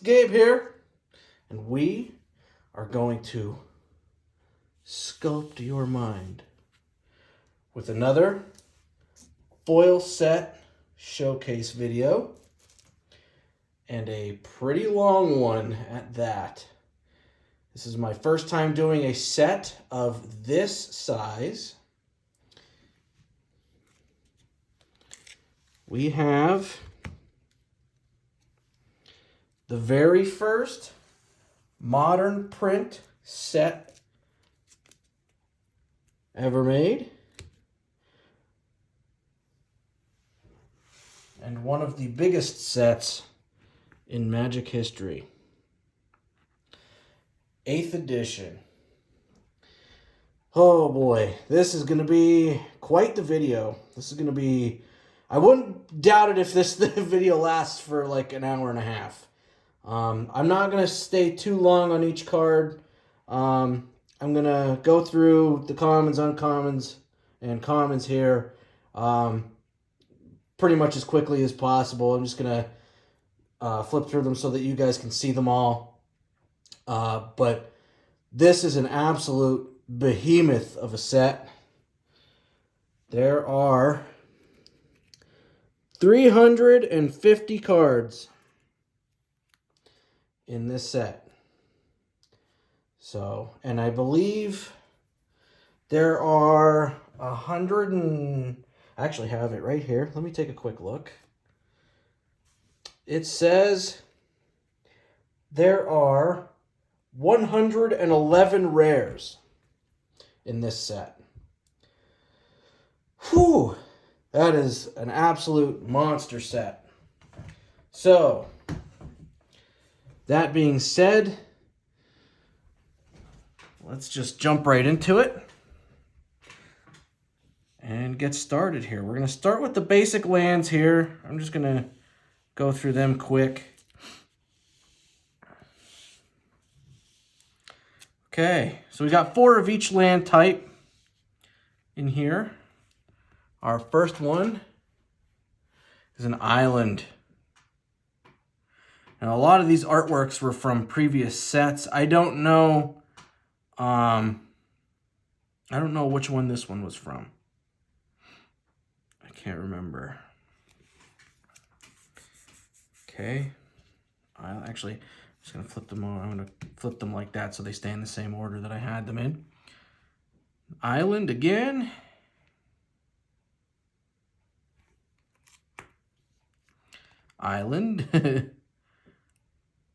Gabe here, and we are going to sculpt your mind with another foil set showcase video, and a pretty long one at that. This is my first time doing a set of this size. We have the very first modern print set ever made, and one of the biggest sets in Magic history. 8th edition. Oh boy, this is going to be quite the video. This is going to be, I wouldn't doubt it if this video lasts for like an hour and a half. I'm not going to stay too long on each card. I'm going to go through the commons, uncommons, and commons here pretty much as quickly as possible. I'm just going to flip through them so that you guys can see them all. But this is an absolute behemoth of a set. There are 350 cards in this set. So, and I believe there are 100 and... I actually have it right here. Let me take a quick look. It says there are 111 rares in this set. Whew! That is an absolute monster set. So, that being said, let's just jump right into it and get started here. We're going to start with the basic lands here. I'm just going to go through them quick. Okay, so we got 4 of each land type in here. Our first one is an island. Now, a lot of these artworks were from previous sets. I don't know which one this one was from. I can't remember. Okay. I'm just going to flip them over. I'm going to flip them like that so they stay in the same order that I had them in. Island again. Island.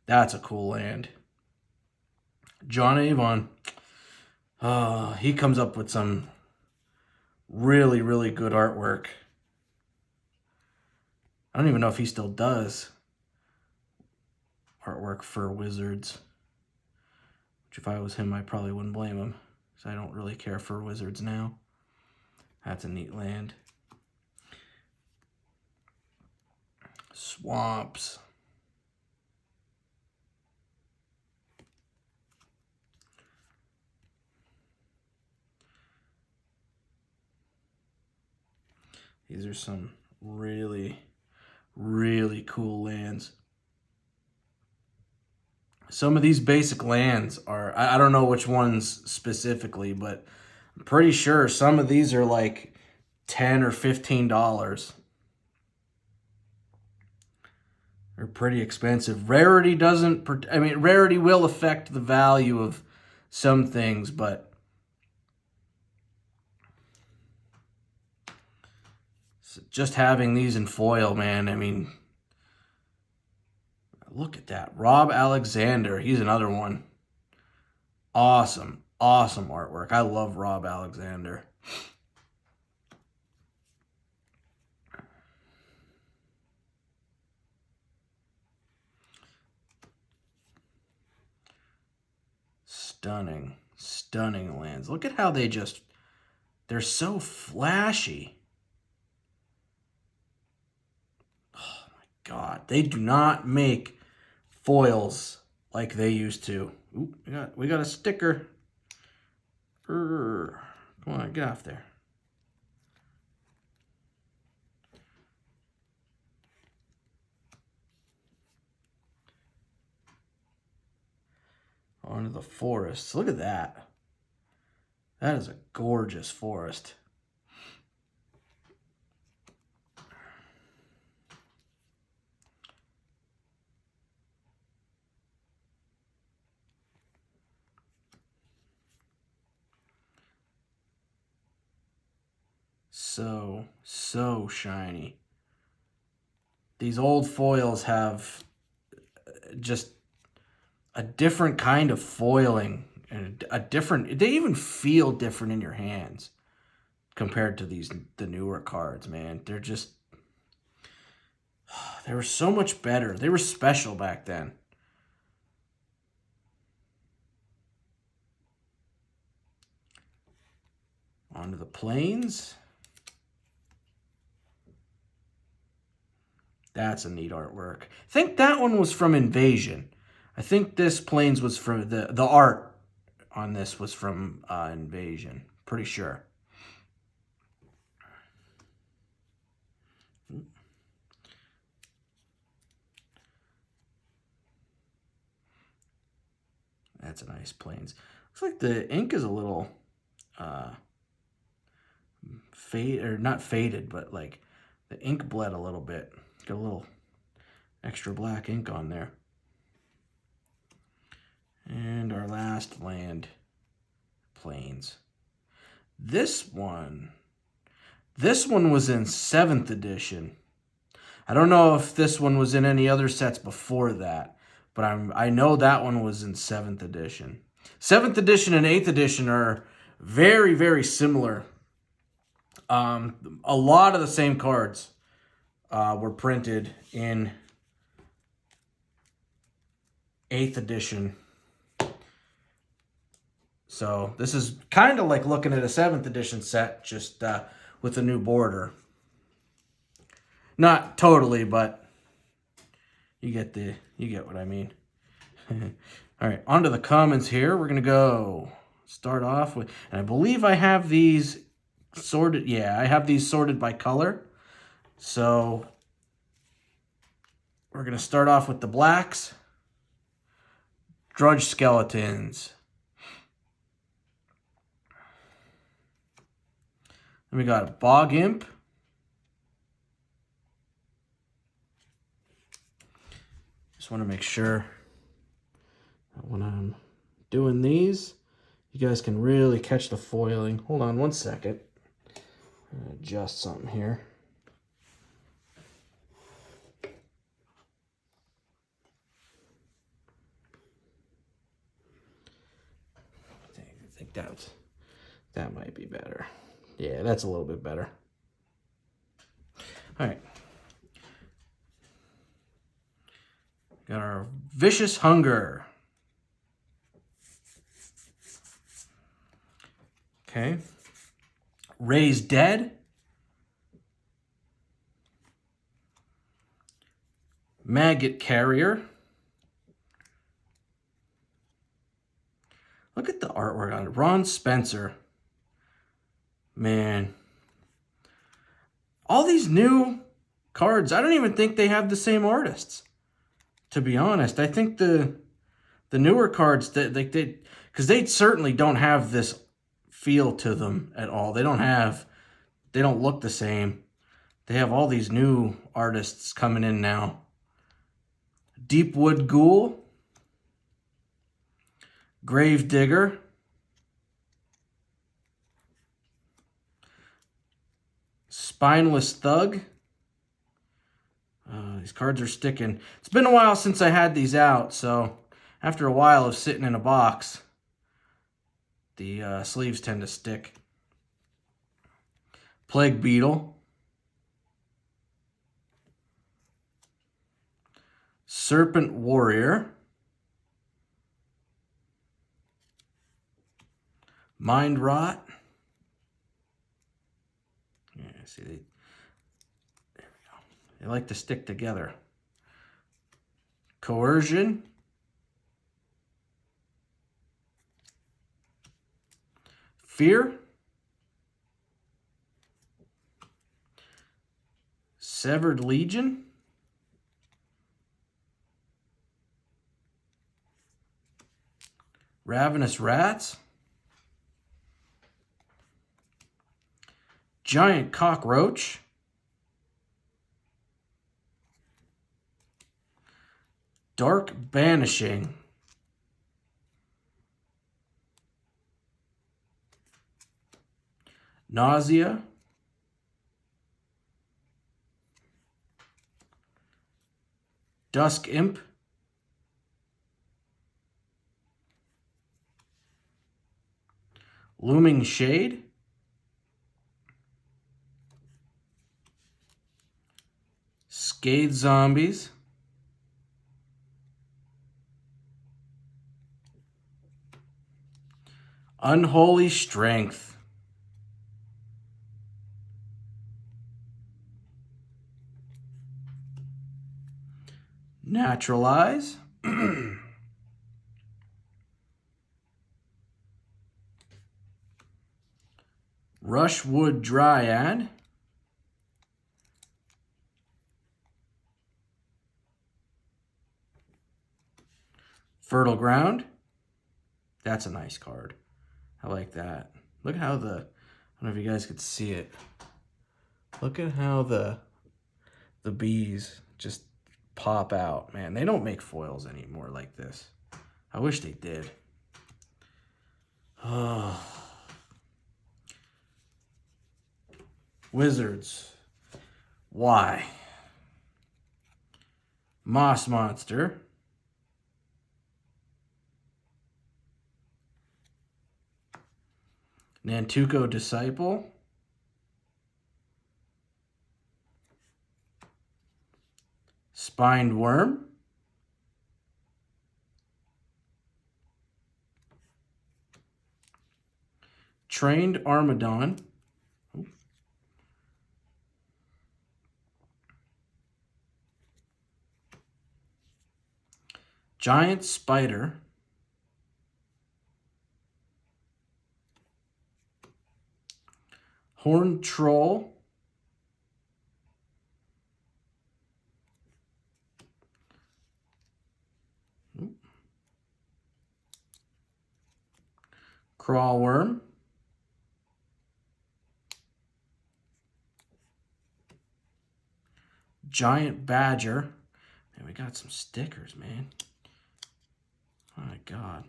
That's a cool land. John Avon. He comes up with some really, really good artwork. I don't even know if he still does artwork for Wizards. Which if I was him, I probably wouldn't blame him, because I don't really care for Wizards now. That's a neat land. Swamps. These are some really, really cool lands. Some of these basic lands are, I don't know which ones specifically, but I'm pretty sure some of these are like $10 or $15. They're pretty expensive. Rarity rarity will affect the value of some things, but just having these in foil, man, I mean, look at that. Rob Alexander, he's another one. Awesome, awesome artwork. I love Rob Alexander. Stunning, stunning lands. Look at how they're so flashy. Oh my God, they do not make foils like they used to. Ooh, we got a sticker. Come on, get off there. onto the forest. Look at that. That is a gorgeous forest. So shiny. These old foils have just a different kind of foiling and they even feel different in your hands compared to the newer cards, man. They were so much better. They were special back then. Onto the plains. That's a neat artwork. I think that one was from Invasion. I think this plains was from the art on this was from Invasion. Pretty sure. That's a nice plains. Looks like the ink is a little not faded, but like the ink bled a little bit. Got a little extra black ink on there. And our last land, plains. This one was in 7th edition. I don't know if this one was in any other sets before that, but I know that one was in 7th edition. 7th edition and 8th edition are very, very similar. A lot of the same cards were printed in 8th edition. So this is kind of like looking at a 7th edition set, just with a new border. Not totally, but you get what I mean. All right, onto the commons here. We're gonna start off with, and I believe I have these sorted. Yeah, I have these sorted by color. So we're gonna start off with the blacks. Drudge Skeletons. Then we got a Bog Imp. Just want to make sure that when I'm doing these, you guys can really catch the foiling. Hold on one second. I'm going to adjust something here. I think that might be better. Yeah, that's a little bit better. All right. Got our Vicious Hunger. Okay. Raised Dead. Maggot Carrier. Look at the artwork on it. Ron Spencer. Man. All these new cards, I don't even think they have the same artists. To be honest, I think the newer cards because they certainly don't have this feel to them at all. They don't look the same. They have all these new artists coming in now. Deepwood Ghoul, Gravedigger, Spineless Thug. These cards are sticking. It's been a while since I had these out, so after a while of sitting in a box, the sleeves tend to stick. Plague Beetle. Serpent Warrior. Mind Rot. Yeah, see, there we go. They like to stick together. Coercion. Fear. Severed Legion. Ravenous Rats. Giant Cockroach. Dark Banishing. Nausea. Dusk Imp. Looming Shade. Scathe Zombies. Unholy Strength. Naturalize. Rushwood Dryad. Fertile Ground. That's a nice card. I like that. Look at how I don't know if you guys could see it. Look at how the bees just pop out. Man, they don't make foils anymore like this. I wish they did. Oh. Wizards. Why? Moss Monster. Nantuko Disciple. Spined Worm. Trained Armadon. Giant Spider. Horned Troll. Crawl Worm. Giant Badger. Man, we got some stickers, man. My God.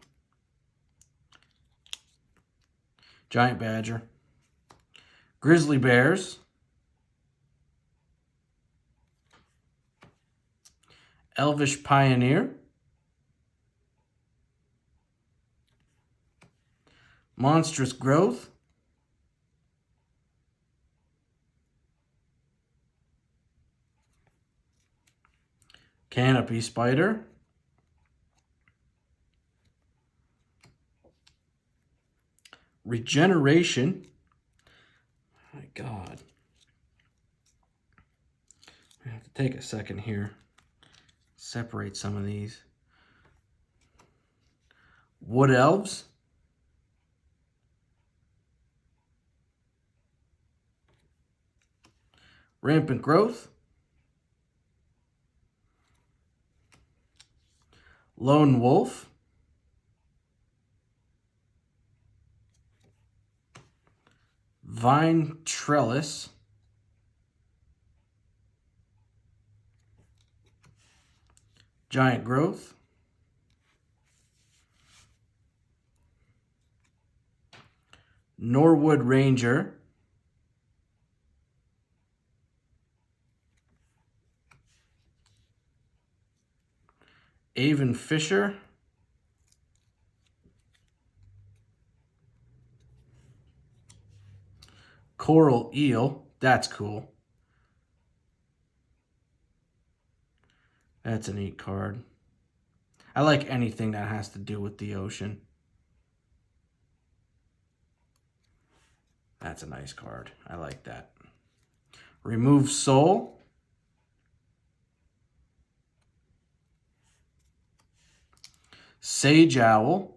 Giant Badger. Grizzly Bears. Elvish Pioneer. Monstrous Growth. Canopy Spider. Regeneration. My God. I have to take a second here. Separate some of these. Wood Elves. Rampant Growth. Lone Wolf. Vine Trellis. Giant Growth. Norwood Ranger. Avon Fisher. Coral Eel. That's cool. That's a neat card. I like anything that has to do with the ocean. That's a nice card. I like that. Remove Soul. Sage Owl.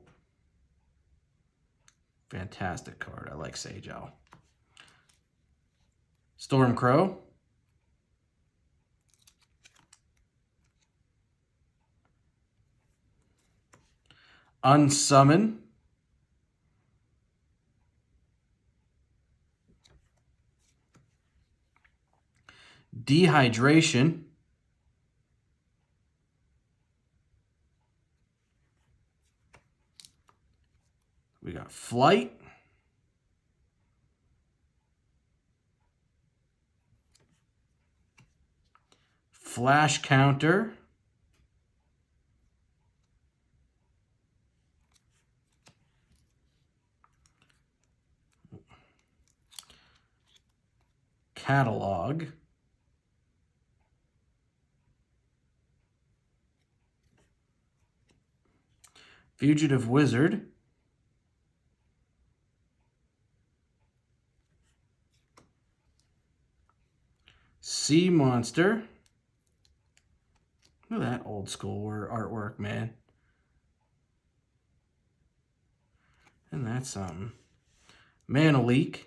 Fantastic card. I like Sage Owl. Storm Crow. Unsummon. Dehydration. We got Flight. Flash Counter. Catalog. Fugitive Wizard. Sea Monster. Look at that old school artwork, man. And that's something. Manaleek.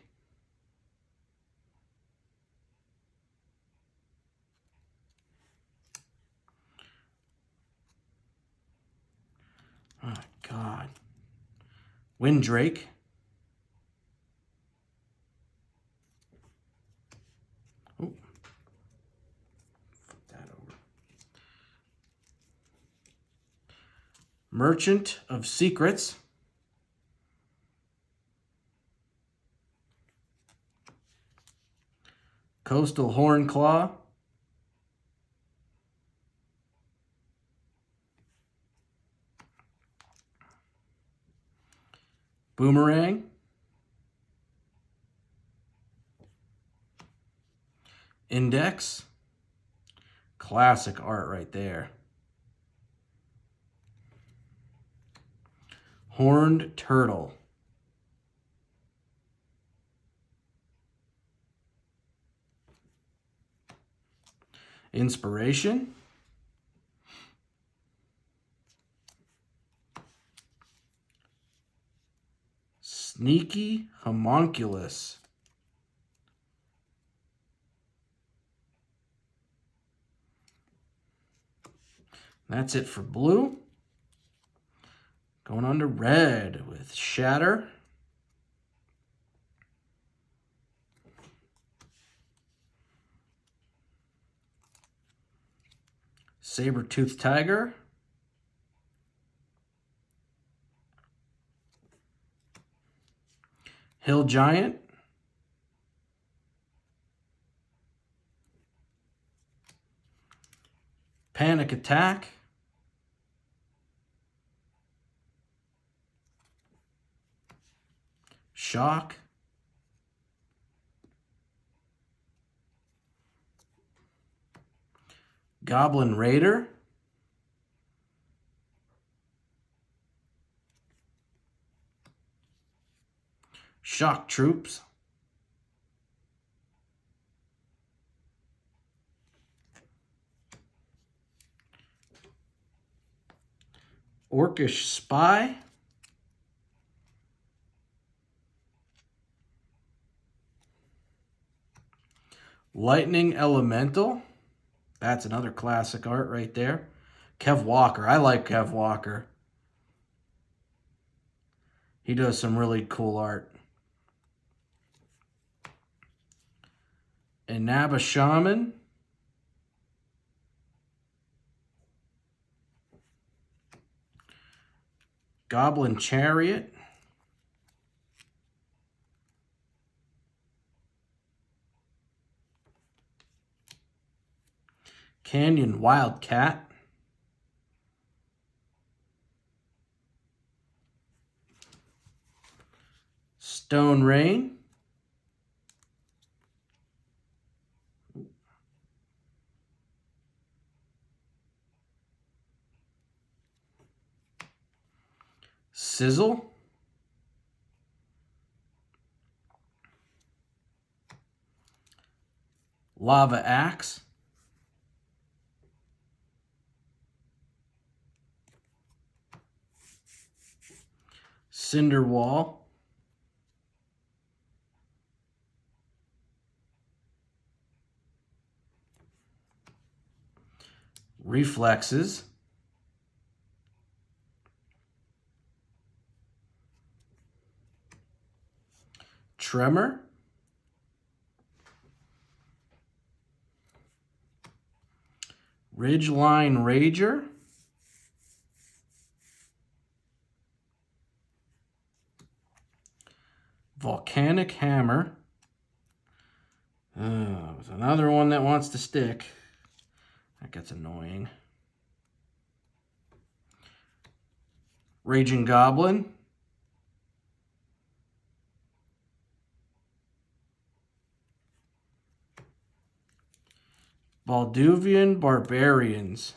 Oh, God. Windrake. Oh. Flip that over. Merchant of Secrets. Coastal Hornclaw. Boomerang. Index. Classic art right there. Horned Turtle. Inspiration. Sneaky Homunculus. That's it for blue. Going on to red with Shatter. Saber-Tooth Tiger. Hill Giant. Panic Attack. Shock. Goblin Raider. Shock Troops. Orcish Spy. Lightning Elemental. That's another classic art right there. Kev Walker. I like Kev Walker. He does some really cool art. Inaba Shaman. Goblin Chariot. Canyon Wildcat. Stone Rain. Sizzle. Lava Axe. Cinderwall. Reflexes. Tremor. Ridgeline Rager. Volcanic Hammer. There's another one that wants to stick. That gets annoying. Raging Goblin. Balduvian Barbarians.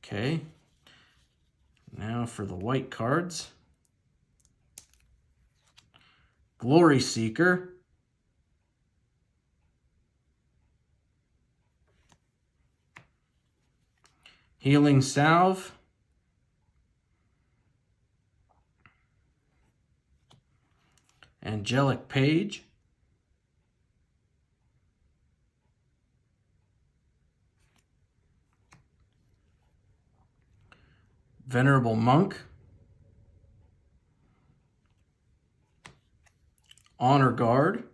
Okay. Now for the white cards. Glory Seeker. Healing Salve. Angelic Page. Venerable Monk. Honor Guard.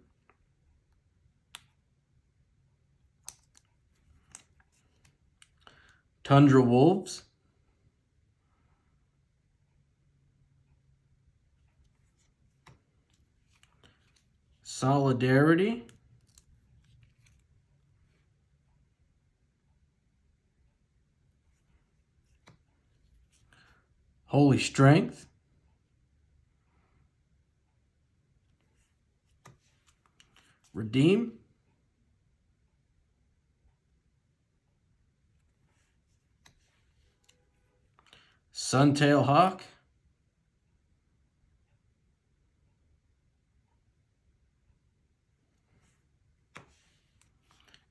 Tundra Wolves. Solidarity. Holy Strength. Redeem. Suntail Hawk.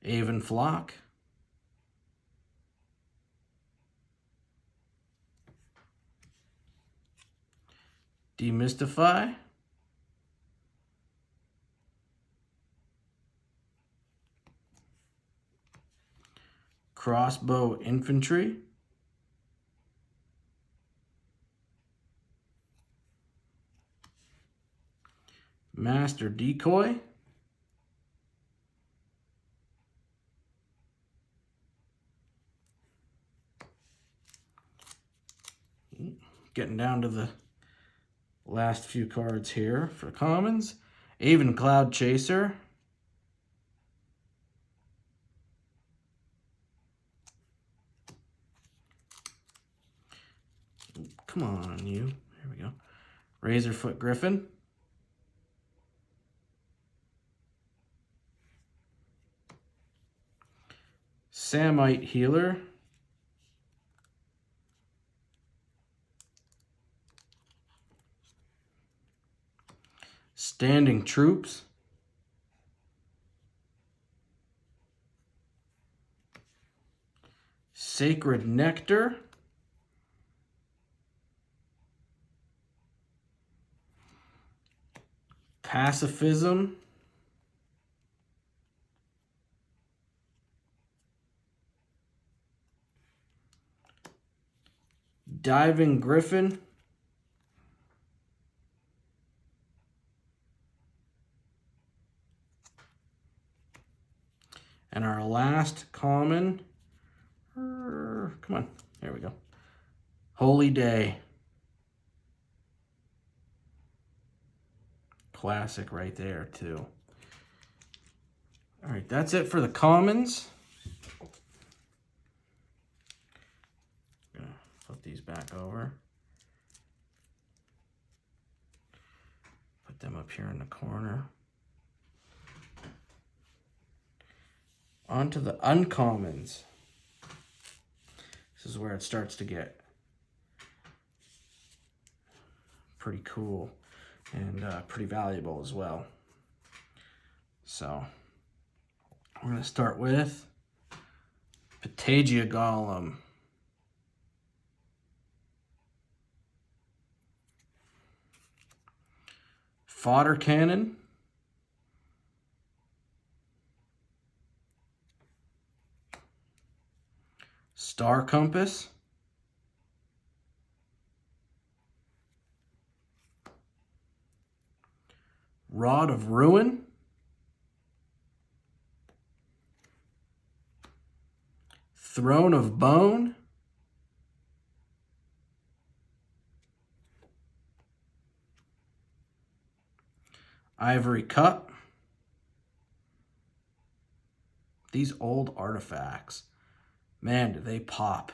Aven Flock. Demystify. Crossbow Infantry. Master Decoy. Getting down to the last few cards here for commons. Aven Cloud Chaser. Come on, you. There we go. Razorfoot Griffin. Samite Healer. Standing Troops. Sacred Nectar. Pacifism. Diving Griffin. And our last common, come on, there we go. Holy Day. Classic right there too. All right, that's it for the commons. I'm gonna flip these back over. Put them up here in the corner. On to the uncommons. This is where it starts to get pretty cool and pretty valuable as well. So we're going to start with Patagia Golem. Fodder Cannon. Star Compass. Rod of Ruin. Throne of Bone. Ivory Cup. These old artifacts, man, do they pop.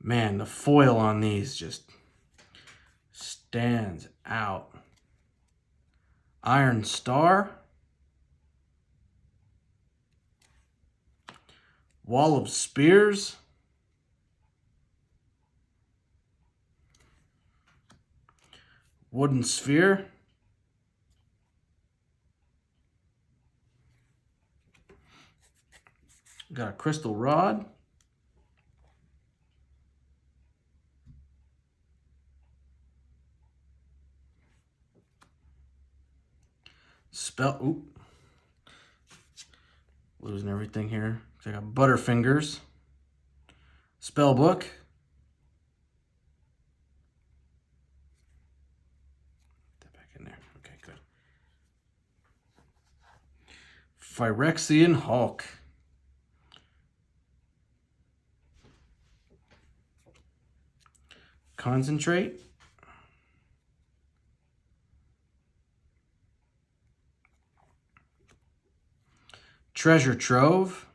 Man, the foil on these just stands out. Iron Star. Wall of Spears. Wooden Sphere. Got a crystal rod. Losing everything here. I got Butterfingers. Spell book. Get that back in there. Okay, good. Phyrexian Hulk. Concentrate. Treasure Trove.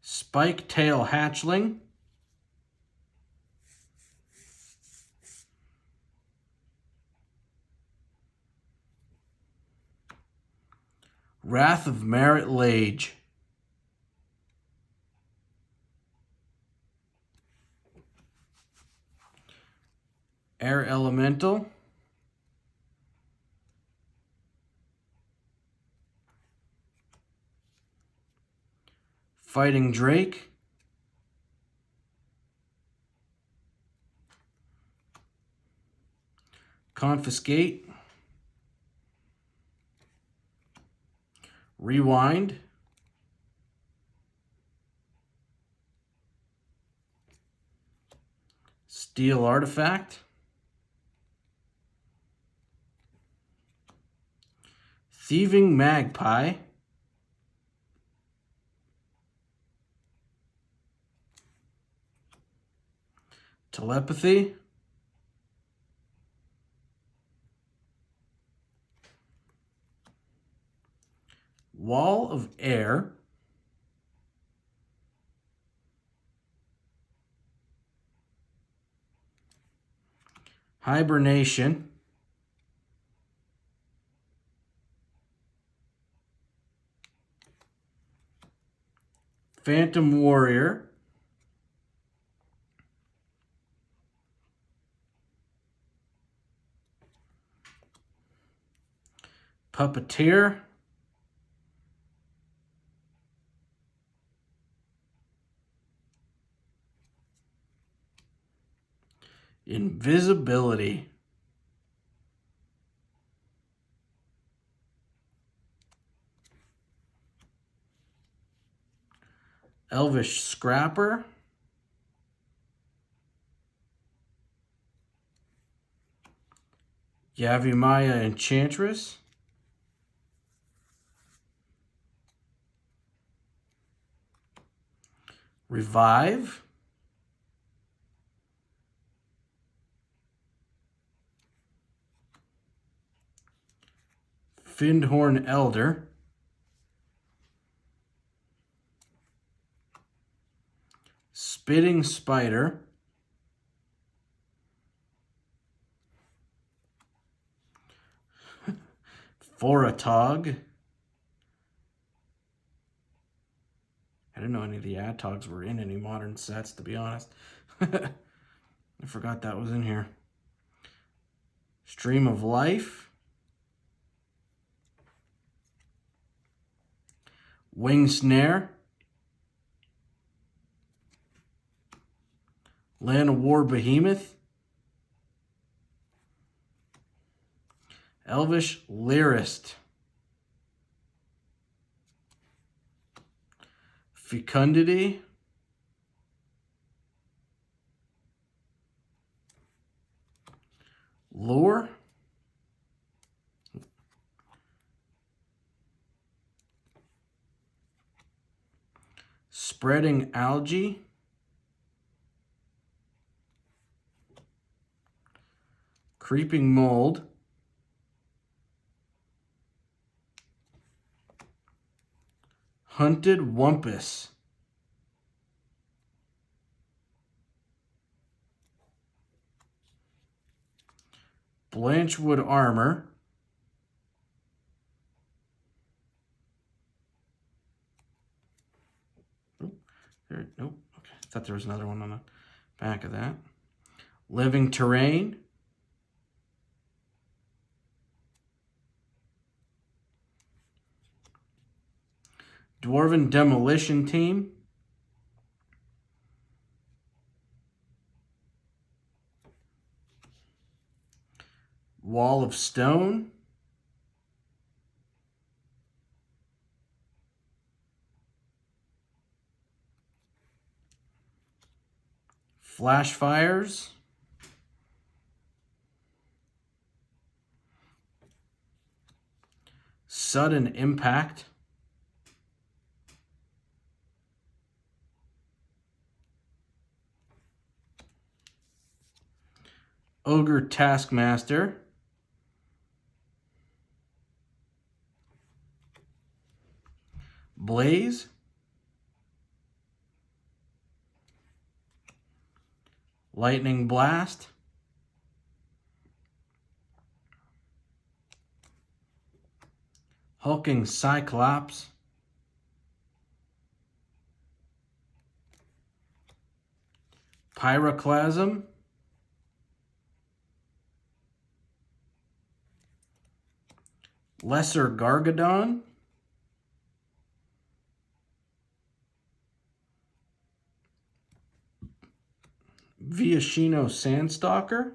Spike Tail Hatchling. Wrath of Marit Lage. Air Elemental. Fighting Drake. Confiscate. Rewind. Steel Artifact. Thieving Magpie. Telepathy. Wall of Air. Hibernation. Phantom Warrior. Puppeteer. Invisibility. Elvish Scrapper. Yavimaya Enchantress. Revive. Fyndhorn Elder. Spitting Spider. Foratog. I didn't know any of the Atogs were in any modern sets, to be honest. I forgot that was in here. Stream of Life. Wing Snare. Land of War Behemoth. Elvish Lyrist. Fecundity. Lure. Spreading Algae. Creeping Mold. Hunted Wumpus. Blanchwood Armor. Nope. Okay. I thought there was another one on the back of that. Living Terrain. Dwarven Demolition Team. Wall of Stone. Flash Fires. Sudden Impact. Ogre Taskmaster. Blaze. Lightning Blast. Hulking Cyclops. Pyroclasm. Lesser Gargadon. Viashino Sandstalker.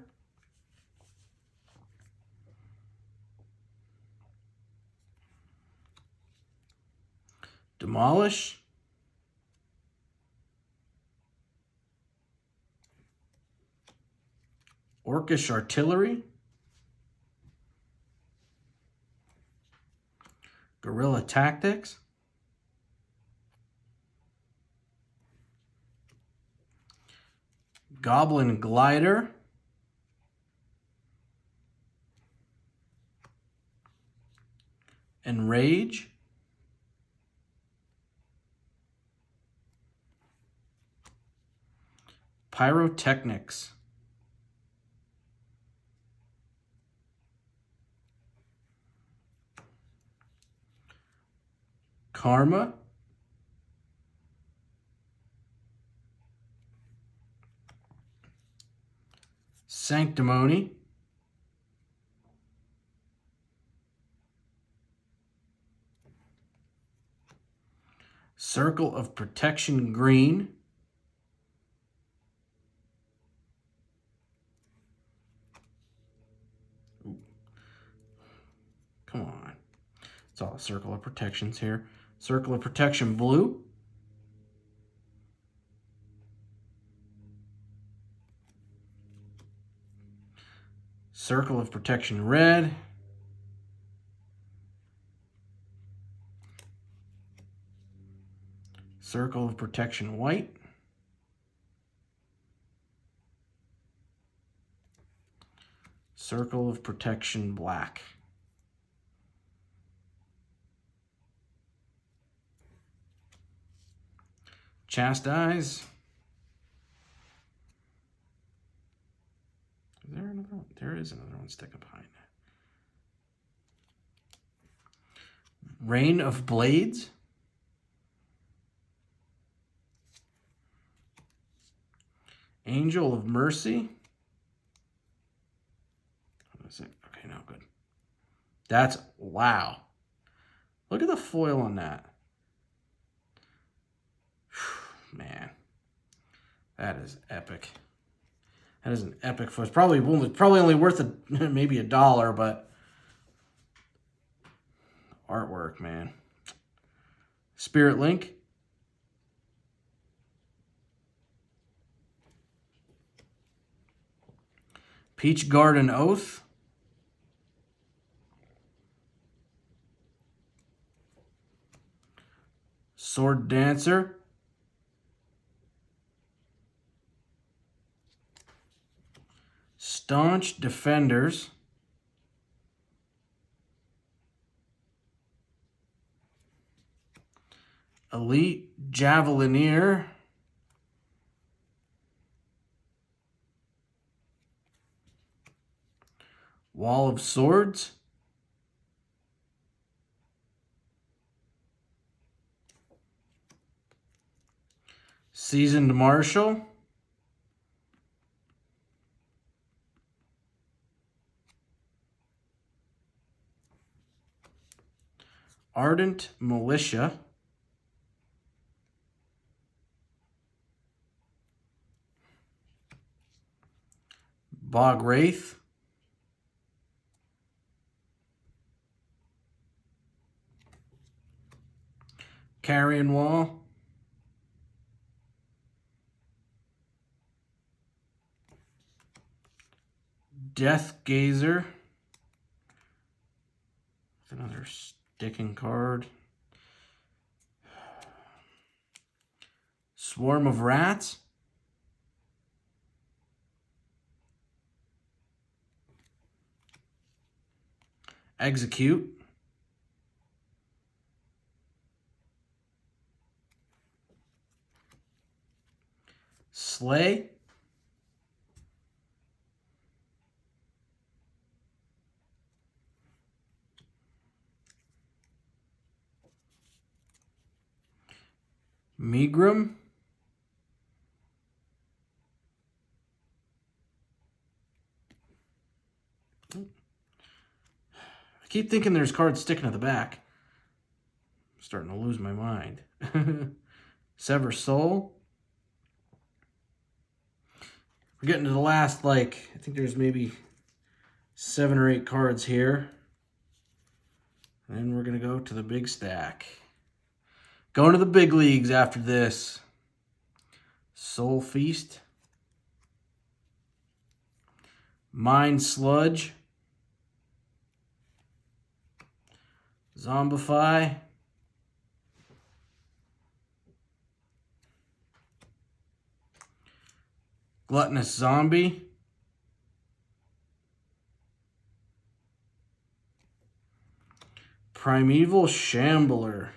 Demolish. Orcish Artillery. Guerrilla Tactics. Goblin Glider. Enrage. Pyrotechnics. Karma. Sanctimony. Circle of Protection Green. Ooh. Come on. It's all a Circle of Protections here. Circle of Protection Blue. Circle of Protection Red. Circle of Protection White. Circle of Protection Black. Chastise. Is there another one? There is another one sticking behind that. Rain of Blades. Angel of Mercy. What is it? Okay, no, good. That's, wow. Look at the foil on that. Man, that is epic. That is an epic foil. It's probably only worth maybe $1, but artwork, man. Spirit Link. Peach Garden Oath. Sword Dancer. Staunch Defenders. Elite Javelineer. Wall of Swords. Seasoned Marshal. Ardent Militia. Bog Wraith. Carrion Wall. Death Gazer. Another sticking card. Swarm of Rats. Execute. Slay. Megrim. I keep thinking there's cards sticking to the back. I'm starting to lose my mind. Sever Soul. We're getting to the last, I think there's maybe 7 or 8 cards here. And then we're going to go to the big stack. Going to the big leagues after this. Soul Feast. Mind Sludge. Zombify. Gluttonous Zombie. Primeval Shambler.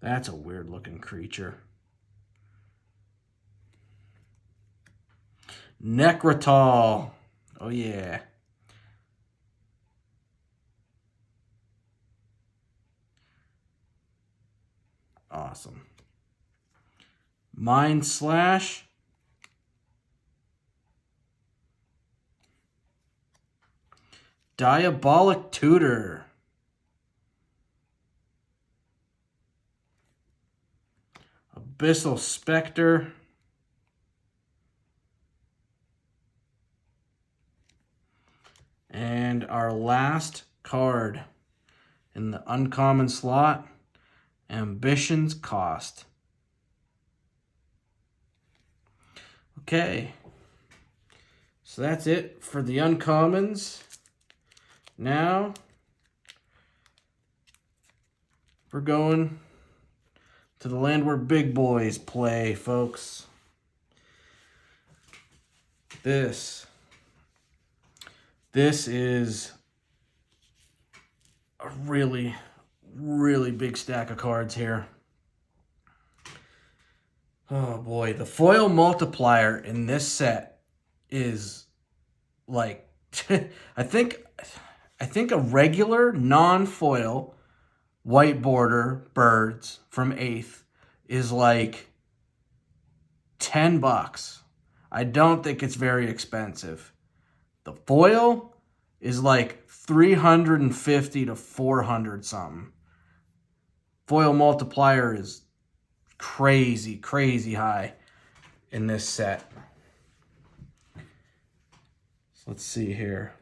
That's a weird looking creature. Necrotol. Oh yeah. Awesome. Mind Slash. Diabolic Tutor. Abyssal Spectre. And our last card in the uncommon slot, Ambition's Cost. Okay, so that's it for the uncommons. Now, we're going to the land where big boys play, folks. This is a really, really big stack of cards here. Oh boy, the foil multiplier in this set is like I think a regular non-foil white border birds from 8th is like $10. I don't think it's very expensive. The foil is like 350 to 400 something. Foil multiplier is crazy, crazy high in this set. So let's see here.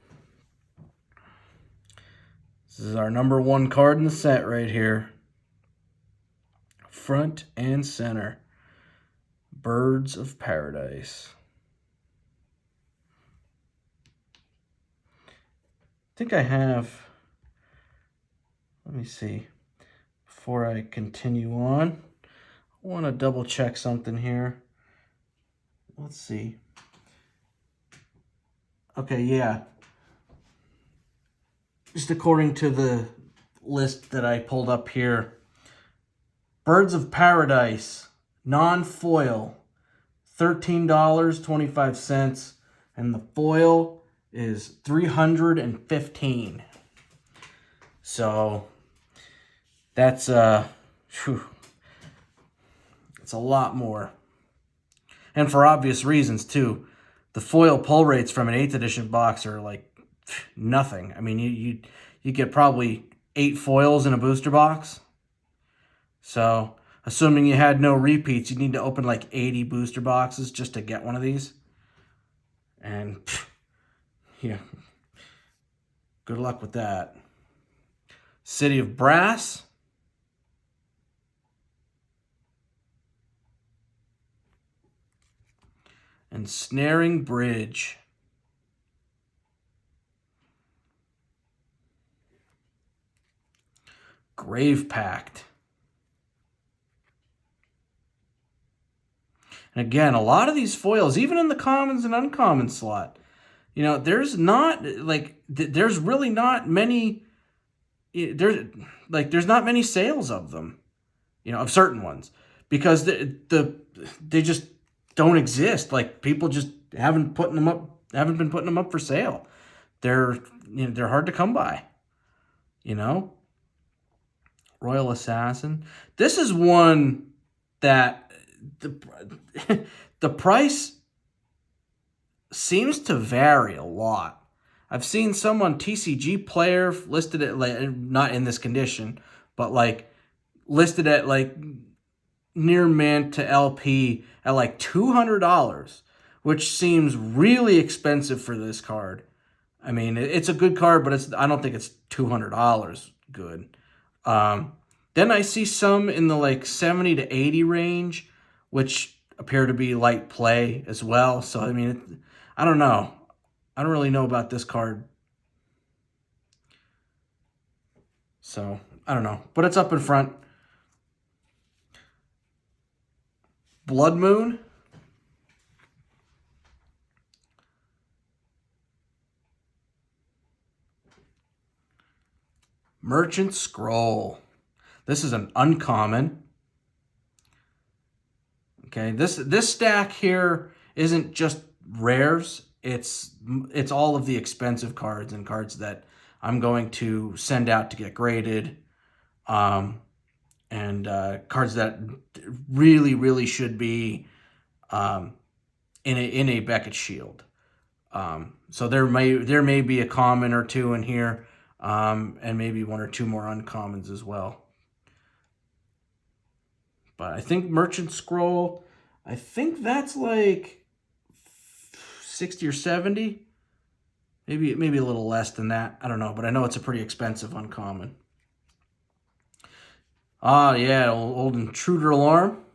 This is our number 1 card in the set right here. Front and center. Birds of Paradise. think I have, let me see, before I continue on, I want to double check something here. Let's see. Okay, yeah. Just according to the list that I pulled up here, Birds of Paradise, non-foil, $13.25, and the foil is $315. So that's it's a lot more. And for obvious reasons too. The foil pull rates from an 8th edition box are like nothing. I mean, you get probably 8 foils in a booster box. So, assuming you had no repeats, you need to open like 80 booster boxes just to get one of these. And yeah, good luck with that. City of Brass. And Snaring Bridge. Grave Pact. And again, a lot of these foils, even in the commons and uncommon slot, you know, there's not like there's really not many. There's not many sales of them, you know, of certain ones, because they just don't exist. Like people just haven't been putting them up for sale. They're they're hard to come by, you know. Royal Assassin. This is one that the price seems to vary a lot. I've seen some on TCG Player listed at like, not in this condition, but like listed at like near mint to LP at like $200, which seems really expensive for this card. I mean, it's a good card, but I don't think it's $200 good. Then I see some in the like 70 to 80 range, which appear to be light play as well. So, I mean, I don't know. I don't really know about this card. So, I don't know. But it's up in front. Blood Moon. Merchant Scroll. This is an uncommon. Okay, this stack here isn't just rares. It's all of the expensive cards and cards that I'm going to send out to get graded, and cards that really should be in a Beckett Shield. So there may be a common or two in here, and maybe 1 or 2 more uncommons as well. But I think Merchant Scroll, I think that's like 60 or 70. Maybe a little less than that. I don't know, but I know it's a pretty expensive uncommon. Ah, yeah, old Intruder Alarm.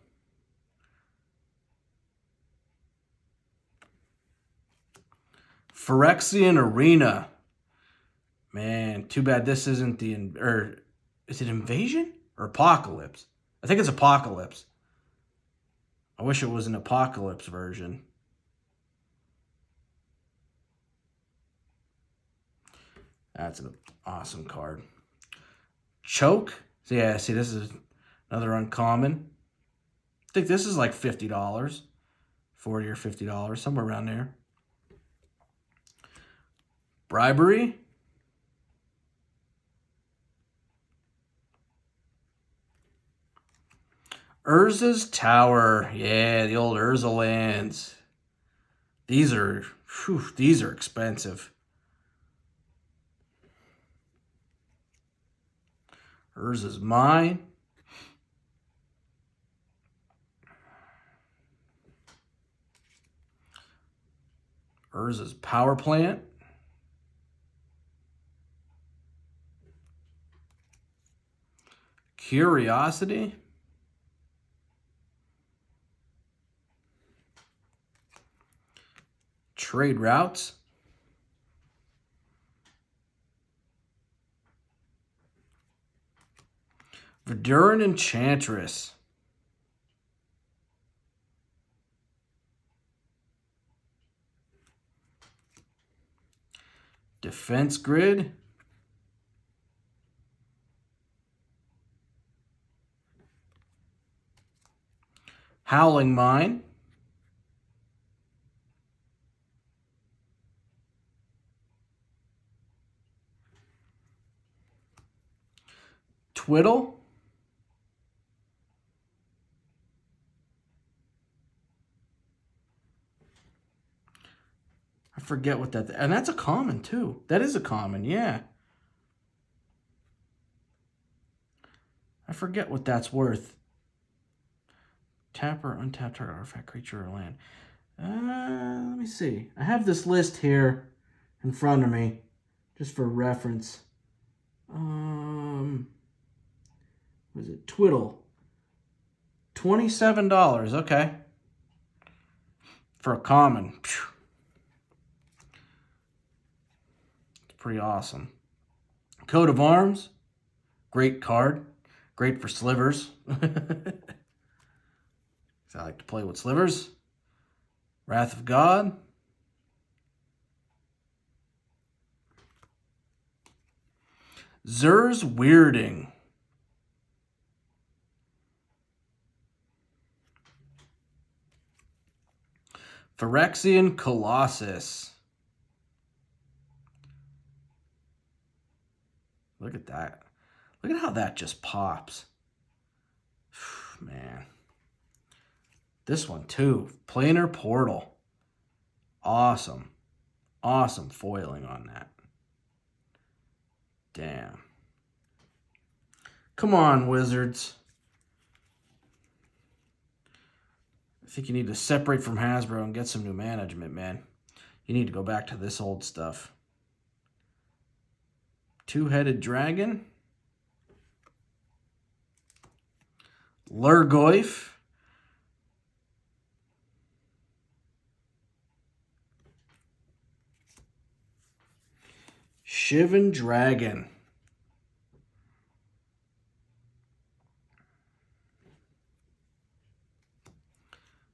Phyrexian Arena. Man, too bad this isn't is it Invasion or Apocalypse? I think it's Apocalypse. I wish it was an Apocalypse version. That's an awesome card. Choke. So yeah, see, this is another uncommon. I think this is like $50, $40 or $50, somewhere around there. Bribery. Urza's Tower. Yeah, the old Urza lands. These are expensive. Urza's Mine. Urza's Power Plant. Curiosity. Trade Routes. Verduran Enchantress. Defense Grid. Howling Mine. Twiddle. I forget what that... And that's a common, too. That is a common, yeah. I forget what that's worth. Tap or untap target artifact, creature, or land. Let me see. I have this list here in front of me, just for reference. What is it? Twiddle. $27. Okay. For a common. Phew. It's pretty awesome. Coat of Arms. Great card. Great for slivers. I like to play with slivers. Wrath of God. Zur's Weirding. Phyrexian Colossus. Look at that. Look at how that just pops. Man. This one too. Planar Portal. Awesome. Awesome foiling on that. Damn. Come on, Wizards. I think you need to separate from Hasbro and get some new management, man. You need to go back to this old stuff. Two-headed dragon. Lurgoyf. Shivan Dragon.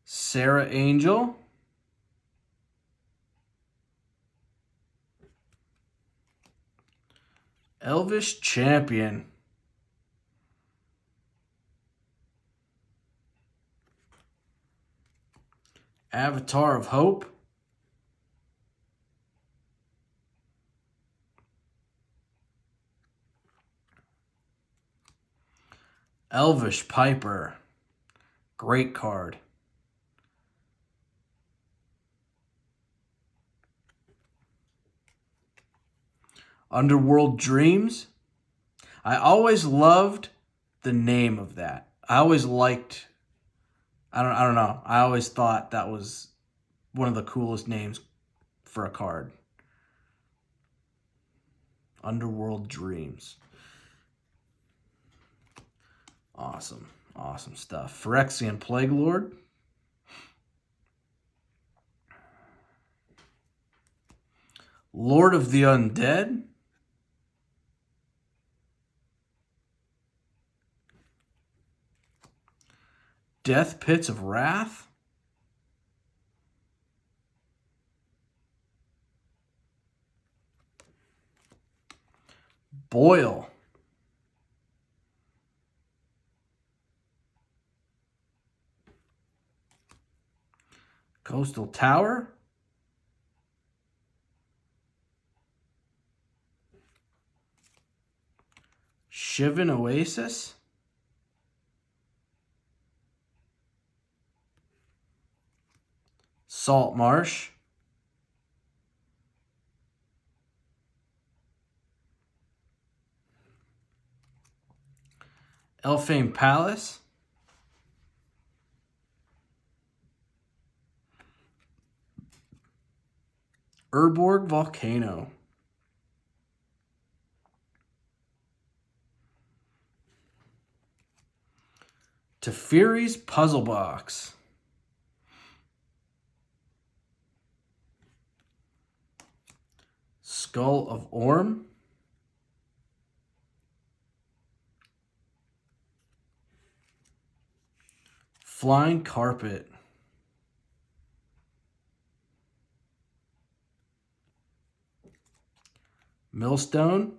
Serra Angel. Elvish Champion. Avatar of Hope. Elvish Piper. Great card. Underworld Dreams. I always loved the name of that. I always liked... I don't know. I always thought that was one of the coolest names for a card. Underworld Dreams. Awesome. Awesome stuff. Phyrexian Plague Lord. Lord of the Undead. Death Pits of Wrath. Boil. Coastal Tower. Shivan Oasis. Salt Marsh. Elfame Palace. Urborg Volcano. Teferi's Puzzle Box. Skull of Orm. Flying Carpet. Millstone.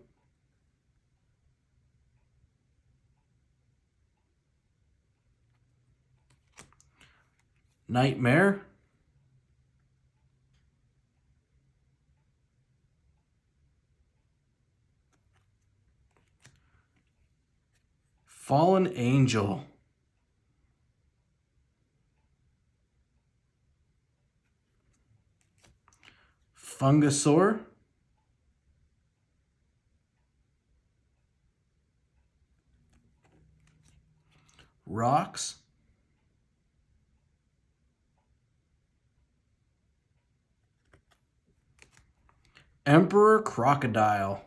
Nightmare. Fallen Angel. Fungasaur. Rocks. Emperor Crocodile.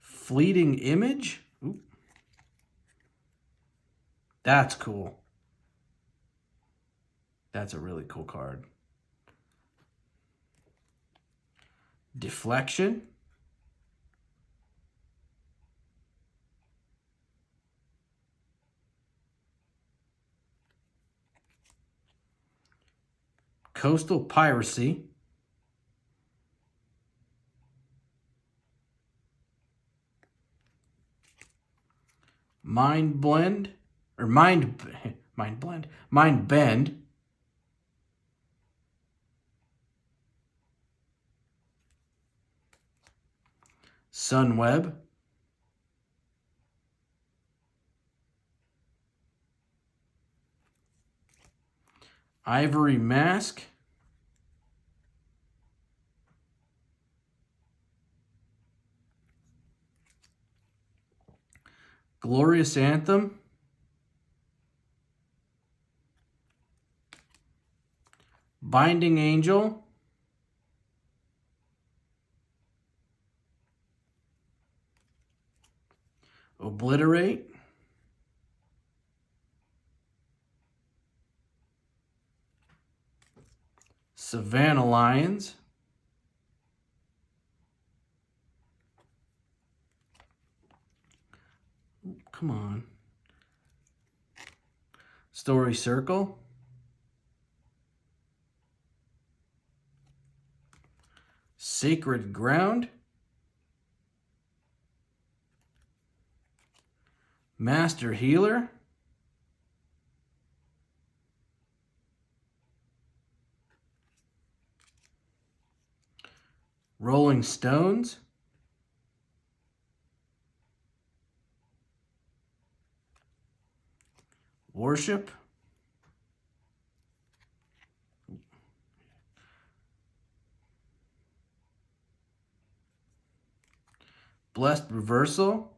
Fleeting Image. Ooh. That's cool. That's a really cool card. Deflection. Coastal Piracy. Mind Blend. Or Mind Blend. Mind Bend. Sunweb. Ivory Mask. Glorious Anthem. Binding Angel. Obliterate. Savannah Lions. Come on. Story Circle. Sacred Ground. Master Healer. Rolling Stones. Worship. Blessed Reversal.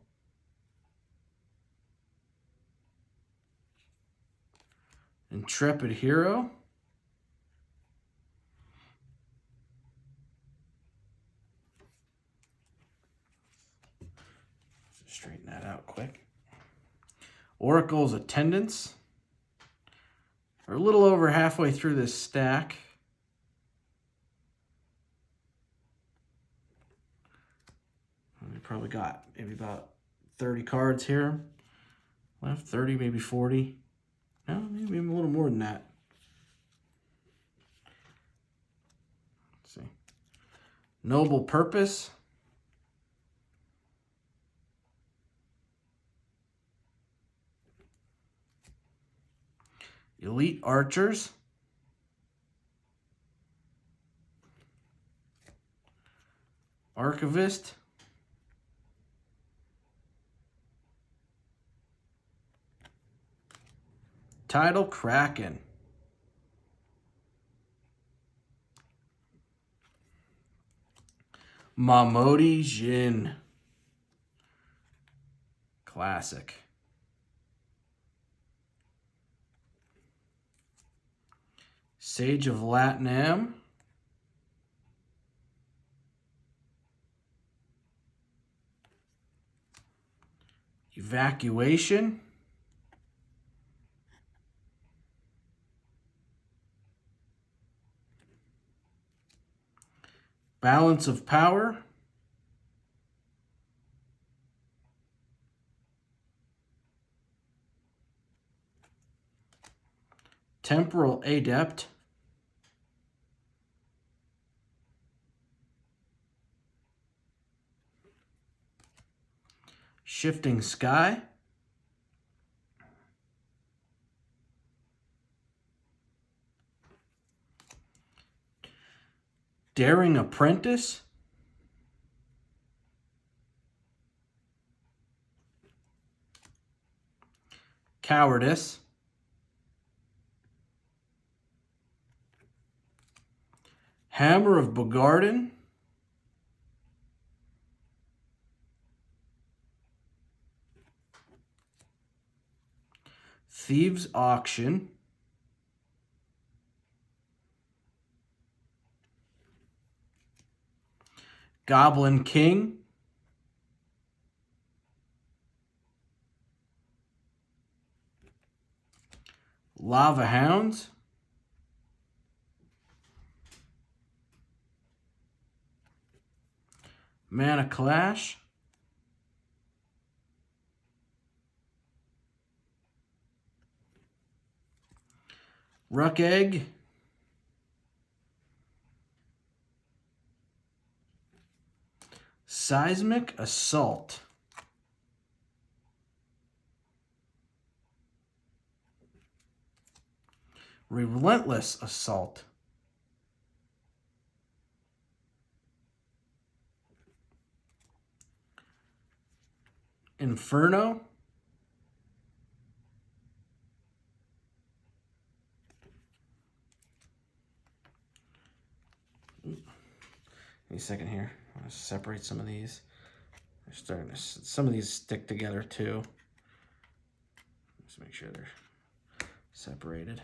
Intrepid Hero. Straighten that out quick. Oracle's Attendance. We're a little over halfway through this stack. We probably got maybe about 30 cards here left. 30, maybe 40. No, maybe a little more than that. Let's see. Noble Purpose. Elite Archers. Archivist. Tidal Kraken. Mamodi Jin. Classic. Sage of Latnam. Evacuation. Balance of Power. Temporal Adept. Shifting Sky. Daring Apprentice. Cowardice. Hammer of Bogarden. Thieves Auction. Goblin King. Lava Hounds. Mana Clash. Ruck Egg. Seismic Assault. Relentless Assault. Inferno. Need a second here. I'm going to separate some of these. They're starting to, some of these stick together too. Just make sure they're separated.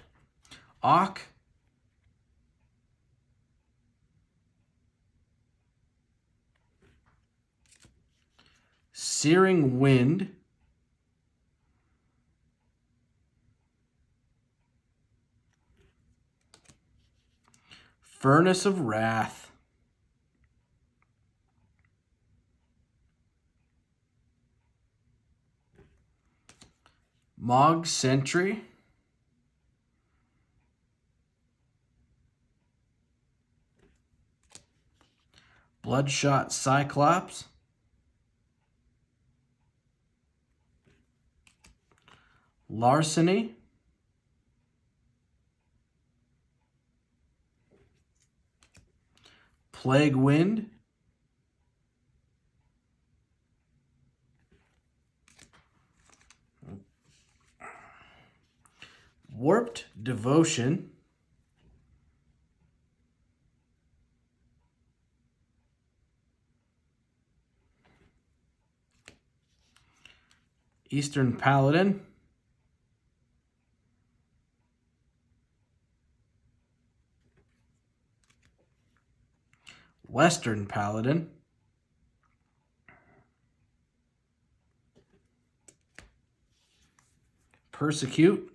Auk. Searing Wind. Furnace of Wrath. Mog Sentry. Bloodshot Cyclops. Larceny. Plague Wind. Warped Devotion. Eastern Paladin. Western Paladin. Persecute.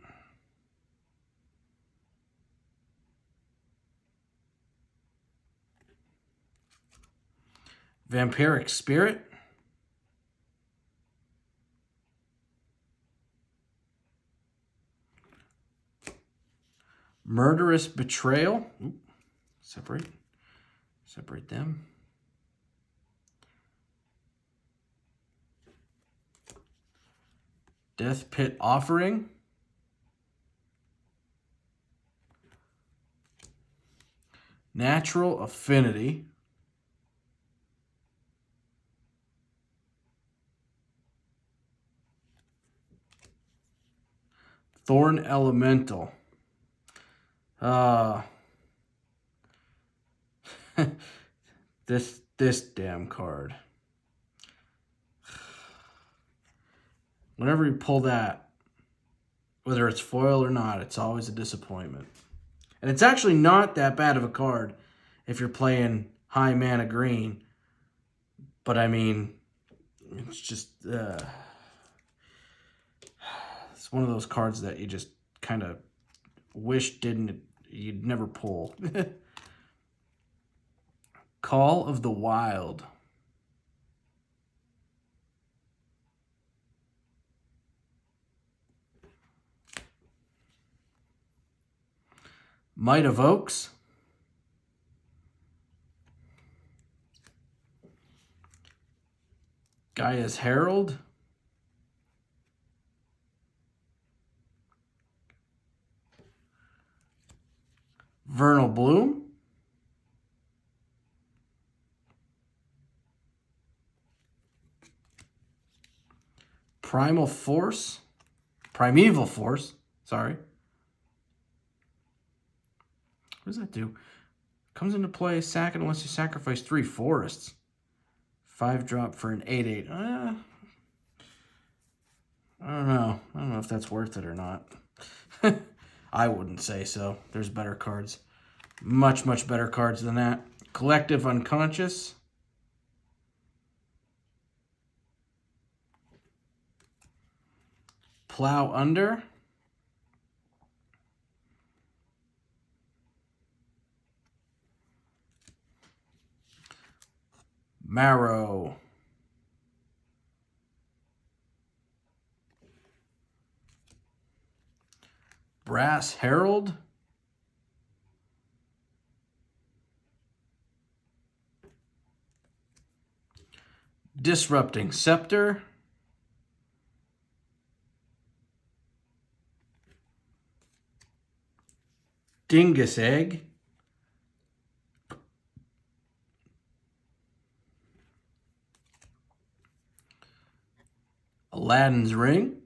Vampiric Spirit. Murderous Betrayal. Ooh, separate them. Death Pit Offering. Natural Affinity. Thorn Elemental. This damn card. Whenever you pull that, whether it's foil or not, it's always a disappointment. And it's actually not that bad of a card if you're playing high mana green. But I mean, it's just it's one of those cards that you just kind of wish you'd never pull. Call of the Wild. Might of Oaks, Gaia's Herald, Vernal Bloom, Primeval Force, sorry. What does that do? Comes into play, sack it unless you sacrifice 3 forests. 5-drop for an 8/8. I don't know. I don't know if that's worth it or not. I wouldn't say so. There's better cards. Much, much better cards than that. Collective Unconscious. Plow Under. Marrow. Brass Herald. Disrupting Scepter. Dingus Egg. Aladdin's Ring.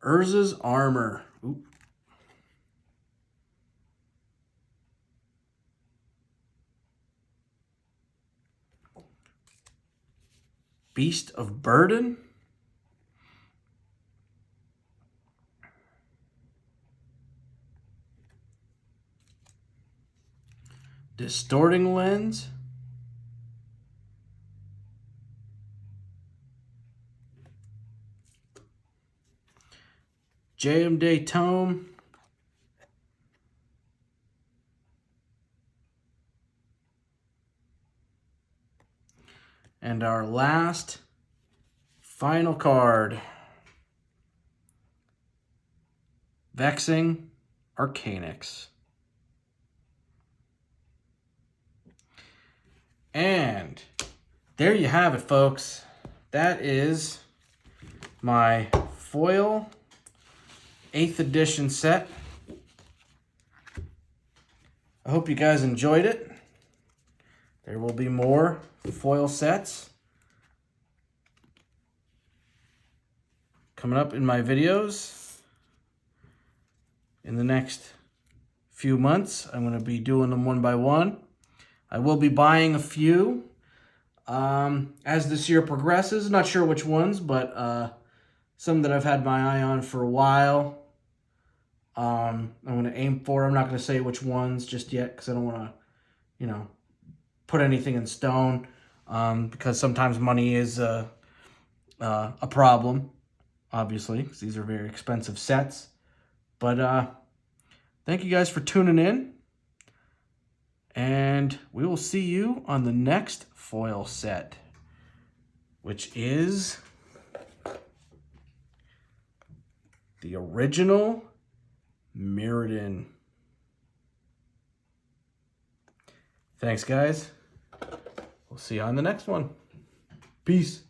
Urza's Armor. Oop. Beast of Burden. Distorting Lens. Jayemdae Tome. And our last, final card. Vexing Arcanix. And there you have it, folks. That is my foil 8th edition set. I hope you guys enjoyed it. There will be more foil sets coming up in my videos in the next few months. I'm going to be doing them one by one. I will be buying a few as this year progresses. Not sure which ones, but some that I've had my eye on for a while. I'm going to aim for. I'm not going to say which ones just yet because I don't want to, put anything in stone because sometimes money is a problem, obviously, because these are very expensive sets. But thank you guys for tuning in, and we will see you on the next foil set, which is the original Mirrodin. Thanks, guys. We'll see you on the next one. Peace.